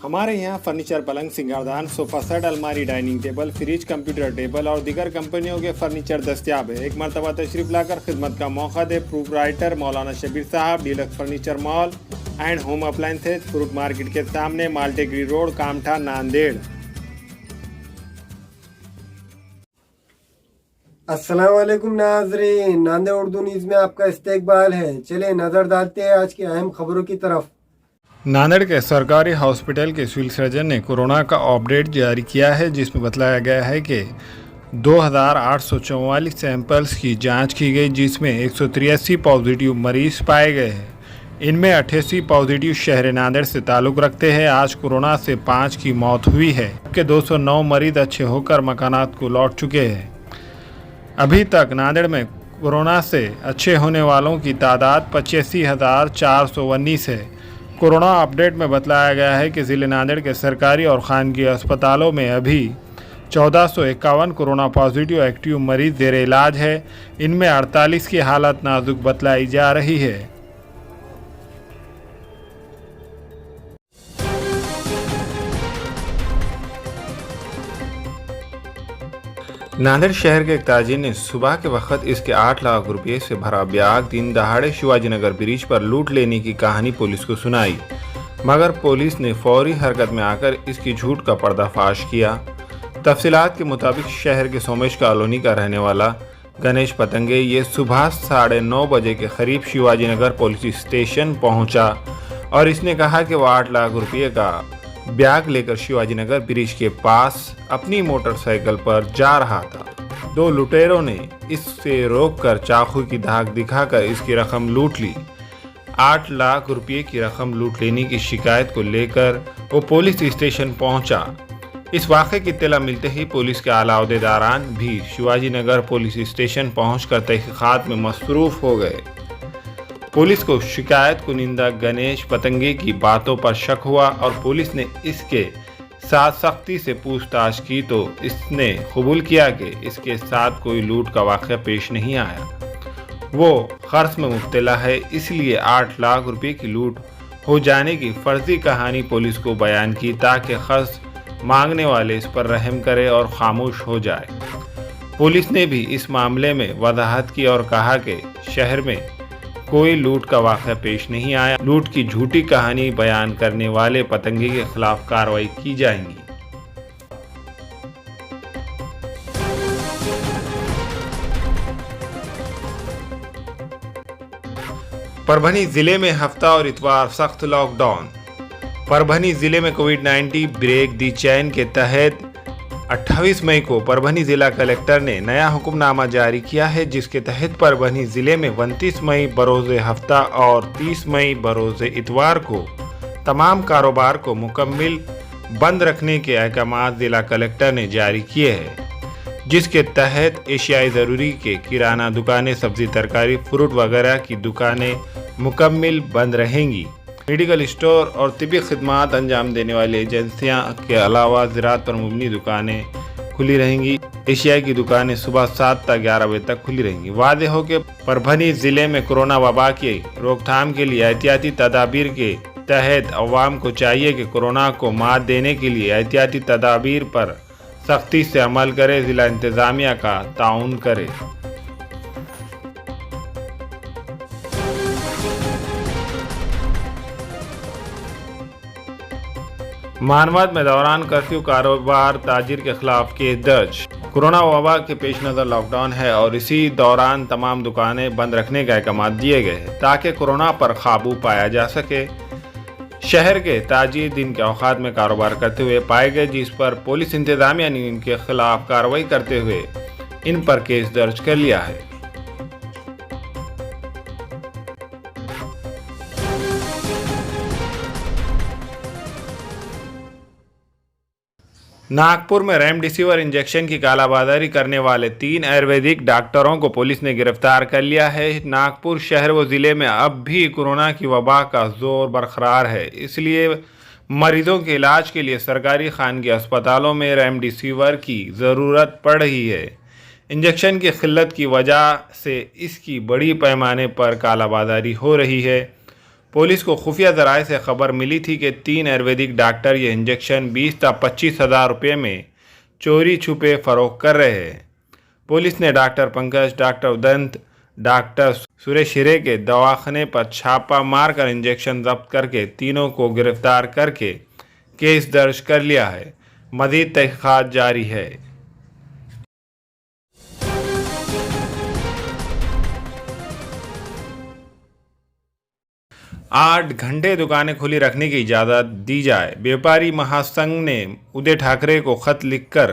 हमारे यहाँ फर्नीचर, पलंग, सिंगारदान, सोफा सेट, अलमारी, dining table, fridge, computer table और दीगर कंपनियों के फर्नीचर दस्तियाब है। एक मरतबा तशरीफ लाकर खिदमत का मौका दे। प्रोप्राइटर मौलाना शबीर साहब, deluxe furniture mall and home appliances, fruit market के सामने, माल्टेगरी रोड, कामठा, नांदेड़। अस्सलाम वालेकुम नाज़रीन, नांदेड़ उर्दू न्यूज़ में आपका इस्तकबाल है। चलिए नज़र डालते हैं आज की अहम खबरों की तरफ। नांदेड़ के सरकारी हॉस्पिटल के सिविल सर्जन ने कोरोना का अपडेट जारी किया है, जिसमें बताया गया है कि 2844 सैंपल्स की जांच की गई, जिसमें 183 पॉजिटिव मरीज पाए गए हैं। इनमें 88 पॉजिटिव शहर नांदेड़ से ताल्लुक़ रखते हैं। आज कोरोना से 5 की मौत हुई है, जबकि 209 मरीज अच्छे होकर मकानात को लौट चुके हैं। अभी तक नांदेड़ में कोरोना से अच्छे होने वालों की तादाद 85,419 है। कोरोना अपडेट में बताया गया है कि ज़िले नांदेड़ के सरकारी और खानगी अस्पतालों में अभी 1451 कोरोना पॉजिटिव एक्टिव मरीज ज़ेर इलाज है। इनमें 48 की हालत नाजुक बतलाई जा रही है। नांदेड़ शहर के एक ताजिर ने सुबह के वक्त इसके 8 लाख रुपये से भरा ब्याग दिन दहाड़े शिवाजी नगर ब्रिज पर लूट लेने की कहानी पुलिस को सुनाई, मगर पुलिस ने फौरी हरकत में आकर इसकी झूठ का पर्दाफाश किया। तफसीलात के मुताबिक शहर के सोमेश कॉलोनी का रहने वाला गणेश पतंगे ये सुबह 9:30 बजे के करीब शिवाजी नगर पुलिस स्टेशन पहुंचा और इसने कहा कि वह 8 लाख रुपये का बैग लेकर शिवाजी नगर ब्रिज के पास अपनी मोटरसाइकिल पर जा रहा था। दो लुटेरों ने इससे रोककर चाकू की धाक दिखाकर इसकी रकम लूट ली। 8 लाख रुपये की रकम लूट लेने की शिकायत को लेकर वो पुलिस स्टेशन पहुंचा। इस वाक़े की इत्तला मिलते ही पुलिस के आला अहदेदारान भी शिवाजी नगर पुलिस स्टेशन पहुंचकर तहकीकात में मसरूफ़ हो गए। पुलिस को शिकायत कुनिंदा गणेश पतंगे की बातों पर शक हुआ और पुलिस ने इसके साथ सख्ती से पूछताछ की तो इसने कबूल किया कि इसके साथ कोई लूट का वाक़या पेश नहीं आया। वो कर्ज में मुब्तला है, इसलिए 8 लाख रुपए की लूट हो जाने की फर्जी कहानी पुलिस को बयान की ताकि कर्ज मांगने वाले इस पर रहम करे और खामोश हो जाए। पुलिस ने भी इस मामले में वजाहत की और कहा कि शहर में कोई लूट का वाक़या पेश नहीं आया। लूट की झूठी कहानी बयान करने वाले पतंगे के खिलाफ कार्रवाई की जाएगी। परभनी जिले में हफ्ता और इतवार सख्त लॉकडाउन। परभनी जिले में कोविड-19 ब्रेक दी चैन के तहत 28 मई को परभनी जिला कलेक्टर ने नया हुक्मनामा जारी किया है, जिसके तहत परभनी जिले में 29 मई बरोज़े हफ्ता और 30 मई बरोज़े इतवार को तमाम कारोबार को मुकम्मल बंद रखने के अहकाम जिला कलेक्टर ने जारी किए हैं, जिसके तहत एशियाई ज़रूरी के किराना दुकानें, सब्जी तरकारी, फ्रूट वगैरह की दुकानें मुकम्मल बंद रहेंगी। मेडिकल स्टोर और तिब्बी खिदमात अंजाम देने वाली एजेंसियां के अलावा ज़राअत पर मुबनी दुकानें खुली रहेंगी। एशियाई की दुकानें सुबह 7 से 11 बजे तक खुली रहेंगी। वादे हो कि परभनी ज़िले में कोरोना वबा की रोकथाम के लिए एहतियाती तदाबीर के तहत अवाम को चाहिए कि कोरोना को मात देने के लिए एहतियाती तदाबीर पर सख्ती से अमल करे, ज़िला इंतज़ामिया का ताउन करे। मानवत में दौरान कर्फ्यू कारोबार ताजिर के खिलाफ केस दर्ज। कोरोना वबा के पेश नज़र लॉकडाउन है और इसी दौरान तमाम दुकानें बंद रखने के अहकाम दिए गए हैं ताकि कोरोना पर काबू पाया जा सके। शहर के ताजिर दिन के औकात में कारोबार करते हुए पाए गए, जिस पर पुलिस इंतजामिया ने इनके खिलाफ कार्रवाई करते हुए इन पर केस दर्ज कर लिया है। नागपुर में रेमडेसिविर इंजेक्शन की कालाबाजारी करने वाले 3 आयुर्वेदिक डॉक्टरों को पुलिस ने गिरफ्तार कर लिया है। नागपुर शहर व ज़िले में अब भी कोरोना की वबा का जोर बरकरार है, इसलिए मरीजों के इलाज के लिए सरकारी खानगी अस्पतालों में रेमडेसिविर की ज़रूरत पड़ रही है। इंजेक्शन की किल्लत की वजह से इसकी बड़ी पैमाने पर कालाबाजारी हो रही है। पुलिस को खुफिया जराये से खबर मिली थी कि 3 आयुर्वेदिक डॉक्टर ये इंजेक्शन 20 था 25,000 रुपये में चोरी छुपे फरोख्त कर रहे हैं। पुलिस ने doctor Pankaj, doctor Udant, doctor Suresh हिरे के दवाखाने पर छापा मारकर इंजेक्शन जब्त करके तीनों को गिरफ्तार करके केस दर्ज कर लिया है। मज़ीद तहक़ीक़ात जारी है। 8 घंटे दुकानें खुली रखने की इजाज़त दी जाए। व्यापारी महासंघ ने उद्धव ठाकरे को खत लिखकर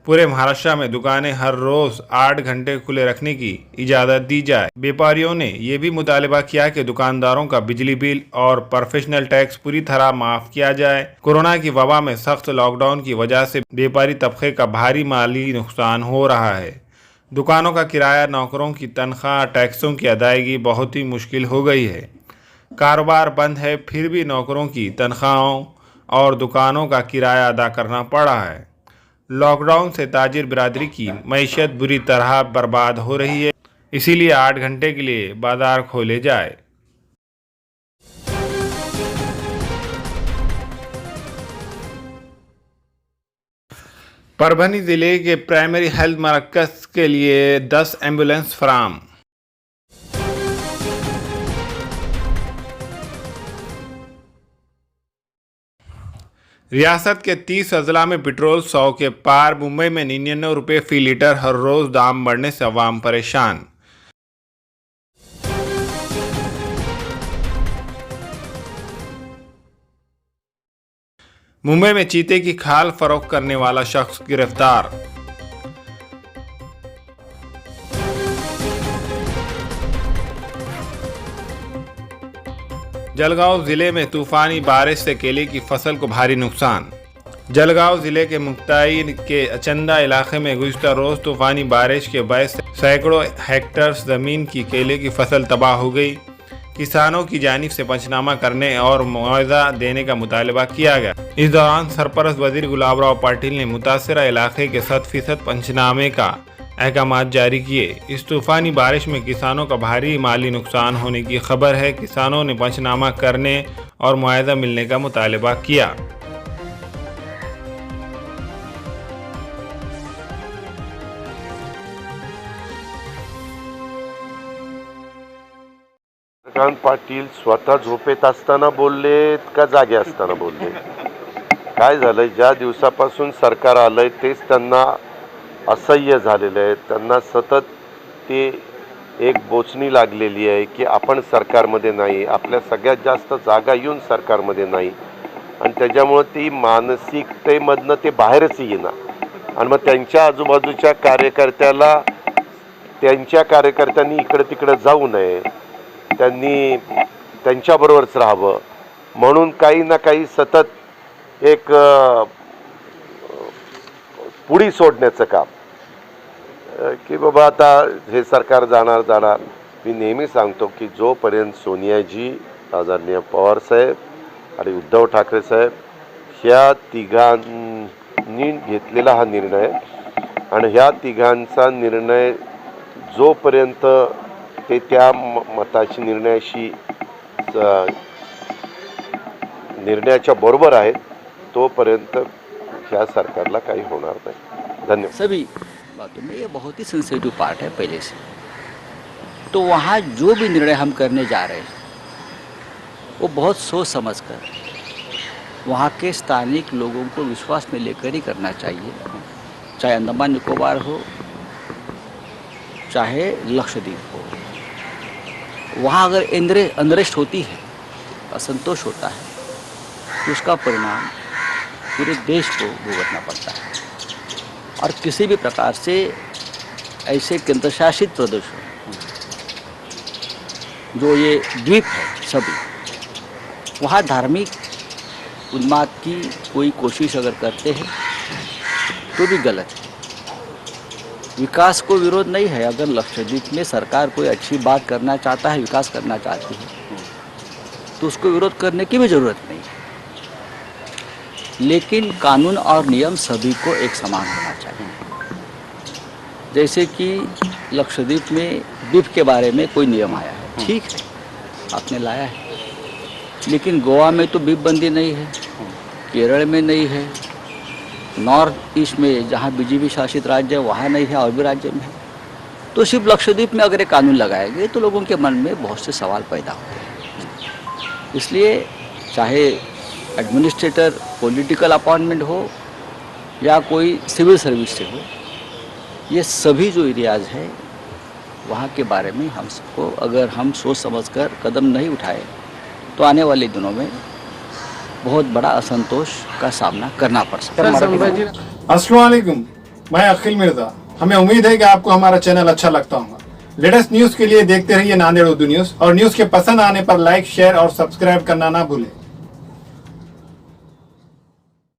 पूरे महाराष्ट्र में दुकानें हर रोज़ 8 घंटे खुले रखने की इजाज़त दी जाए। व्यापारियों ने यह भी मुतालबा किया कि दुकानदारों का बिजली बिल और प्रोफेशनल टैक्स पूरी तरह माफ़ किया जाए। कोरोना की वबा में सख्त लॉकडाउन की वजह से व्यापारी तबके का भारी माली नुकसान हो रहा है। दुकानों का किराया, नौकरों की तनख्वाह, टैक्सों की अदायगी बहुत ही मुश्किल हो गई है। कारोबार बंद है, फिर भी नौकरों की तनख्वाहों और दुकानों का किराया अदा करना पड़ा है। लॉकडाउन से ताजिर बिरादरी की मईशत बुरी तरह बर्बाद हो रही है, इसीलिए 8 घंटे के लिए बाजार खोले जाए। परभनी जिले के प्राइमरी हेल्थ मरकज़ के लिए 10 एम्बुलेंस फराम। रियासत के 30 अजला में पेट्रोल 100 के पार। मुंबई में 99 रुपये फ़ी लीटर हर रोज़ दाम बढ़ने से अवाम परेशान। मुंबई में चीते की खाल फरोख्त करने वाला शख्स गिरफ्तार। जलगांव जिले में तूफानी बारिश से केले की फसल को भारी नुकसान। जलगांव जिले के मुक्ताई के अचंदा इलाके में गुज़िश्ता रोज़ तूफानी बारिश के बायस सैकड़ों हेक्टेयर ज़मीन की केले की फसल तबाह हो गई। किसानों की जानिब से पंचनामा करने और मुआवजा देने का मुतालबा किया गया। इस दौरान सरपरस्त वज़ीर गुलाबराव पाटिल ने मुतासरा इलाके के 100% पंचनामे का अहकामात जारी किए। इस तूफ़ानी बारिश में किसानों का भारी माली नुकसान होने की खबर है। किसानों ने पंचनामा करने और मुआवजा मिलने का मुतालबा किया। चंद्रकांत पाटील स्वतः झोपेत असताना बोललेत का जागे असताना बोलले? काय झालंय, ज्या दिवसापासून सरकार आलंय तेच त्यांना असह्य झालेलं आहे। त्यांना सतत ते एक बोचणी लागलेली आहे की आपण सरकारमध्ये नाही, आपल्या सगळ्यात जास्त जागा येऊन सरकारमध्ये नाही, आणि त्याच्यामुळे ती मानसिकतेमधनं ते बाहेरच येणार। आणि मग त्यांच्या आजूबाजूच्या कार्यकर्त्यांनी इकडे तिकडे जाऊ नये, त्यांनी त्यांच्याबरोबरच राहावं म्हणून काही ना काही सतत एक पुढी सोडण्याचं काम की बाबा आता हे सरकार जाणार। मी नेहमी सांगतो की जोपर्यंत सोनियाजी, आदरणीय पवार साहेब आणि उद्धव ठाकरे साहेब ह्या तिघांनी घेतलेला हा निर्णय, आणि ह्या तिघांचा निर्णय जोपर्यंत ते त्या मताची निर्णयाच्या बरोबर आहेत तोपर्यंत ह्या सरकारला काही होणार नाही। धन्यवाद। सभी बातों में ये बहुत ही सेंसिटिव पार्ट है पहले से, तो वहाँ जो भी निर्णय हम करने जा रहे हैं वो बहुत सोच समझ कर वहाँ के स्थानिक लोगों को विश्वास में लेकर ही करना चाहिए। चाहे अंडमान निकोबार हो, चाहे लक्षद्वीप हो, वहाँ अगर अनरेस्ट होती है, असंतोष होता है, तो उसका परिणाम पूरे देश को भुगतना पड़ता है। और किसी भी प्रकार से ऐसे केंद्रशासित प्रदेशों जो ये द्वीप है सभी, वहाँ धार्मिक उन्माद की कोई कोशिश अगर करते हैं तो भी गलत है। विकास को विरोध नहीं है। अगर लक्षद्वीप में सरकार कोई अच्छी बात करना चाहता है, विकास करना चाहती है, तो उसको विरोध करने की भी ज़रूरत नहीं है। लेकिन कानून और नियम सभी को एक समान होना चाहिए। जैसे कि लक्षद्वीप में द्वीप के बारे में कोई नियम आया है, ठीक है, आपने लाया है, लेकिन गोवा में तो बीफ बंदी नहीं है, केरल में नहीं है, नॉर्थ ईस्ट में जहाँ बीजेपी शासित राज्य है वहाँ नहीं है, और भी राज्य में है। तो सिर्फ लक्षद्वीप में अगर ये कानून लगाएंगे तो लोगों के मन में बहुत से सवाल पैदा होते हैं। इसलिए चाहे एडमिनिस्ट्रेटर पॉलिटिकल अपॉइंटमेंट हो या कोई सिविल सर्विस से हो, ये सभी जो एरियाज है वहाँ के बारे में हम सबको अगर हम सोच समझकर कदम नहीं उठाए तो आने वाले दिनों में बहुत बड़ा असंतोष का सामना करना पड़ सकता है। अस्सलाम वालेकुम, मैं अखिल मिर्जा। हमें उम्मीद है कि आपको हमारा चैनल अच्छा लगता होगा। लेटेस्ट न्यूज के लिए देखते रहिए नांदेड़ उर्दू न्यूज, और न्यूज के पसंद आने पर लाइक, शेयर और सब्सक्राइब करना ना भूलें।